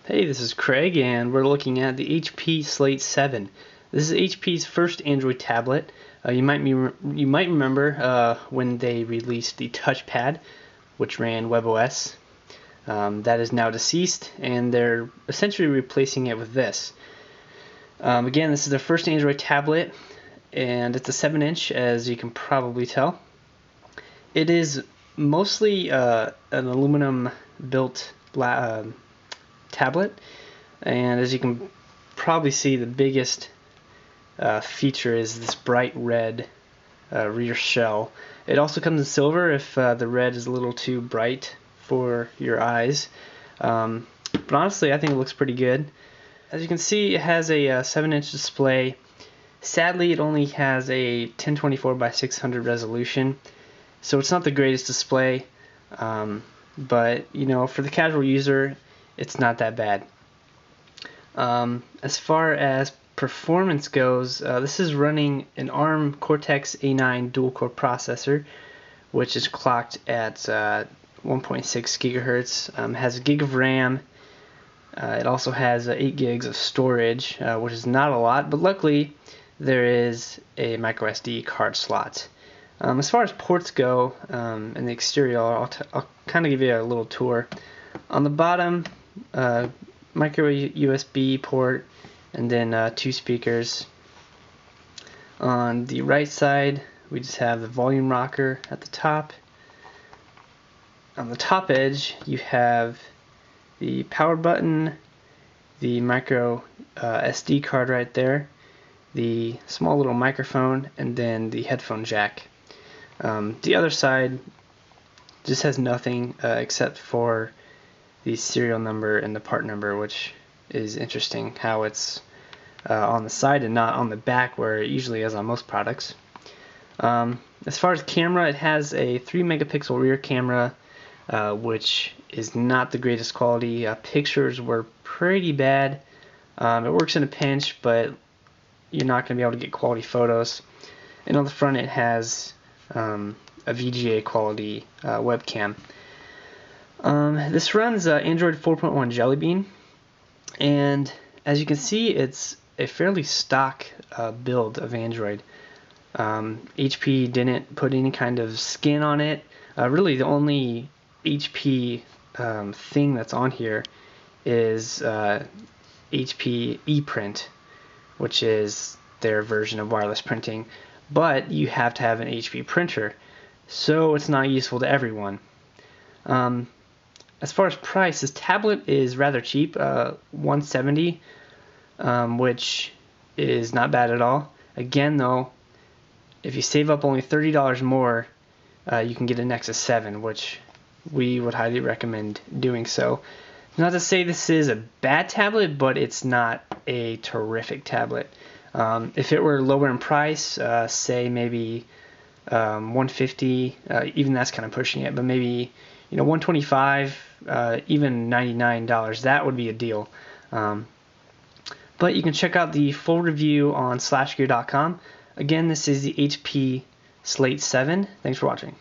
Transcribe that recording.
Hey, this is Craig, and we're looking at the HP Slate 7. This is HP's first Android tablet. You might remember when they released the touchpad, which ran WebOS. That is now deceased, and they're essentially replacing it with this. Again, this is their first Android tablet, and it's a 7-inch, as you can probably tell. It is mostly an aluminum-built tablet, and as you can probably see, the biggest feature is this bright red rear shell. It also comes in silver if the red is a little too bright for your eyes, but honestly I think it looks pretty good. As you can see, it has a 7-inch display. Sadly, it only has a 1024 by 600 resolution, so it's not the greatest display, but you know, for the casual user, it's not that bad. As far as performance goes, this is running an ARM Cortex A9 dual-core processor, which is clocked at 1.6 gigahertz. Has a gig of RAM. It also has 8 gigs of storage, which is not a lot, but luckily there is a microSD card slot. As far as ports go, in the exterior, I'll kind of give you a little tour. On the bottom, micro USB port, and then 2 speakers. On the right side, we just have the volume rocker at the top. On the top edge, you have the power button, the micro SD card right there, the small little microphone, and then the headphone jack. The other side just has nothing except for the serial number and the part number, which is interesting how it's on the side and not on the back where it usually is on most products. As far as camera, it has a 3 megapixel rear camera, which is not the greatest quality. Pictures were pretty bad. It works in a pinch, but you're not going to be able to get quality photos. And on the front, it has a VGA quality webcam. This runs Android 4.1 Jelly Bean, and as you can see, it's a fairly stock build of Android. HP didn't put any kind of skin on it. Really, the only HP thing that's on here is HP ePrint, which is their version of wireless printing, but you have to have an HP printer, so it's not useful to everyone. As far as price, this tablet is rather cheap, $170, which is not bad at all. Again, though, if you save up only $30 more, you can get a Nexus 7, which we would highly recommend doing so. Not to say this is a bad tablet, but it's not a terrific tablet. If it were lower in price, say maybe $150, even that's kind of pushing it, but maybe $125, even $99, that would be a deal. But you can check out the full review on SlashGear.com. Again, this is the HP Slate 7. Thanks for watching.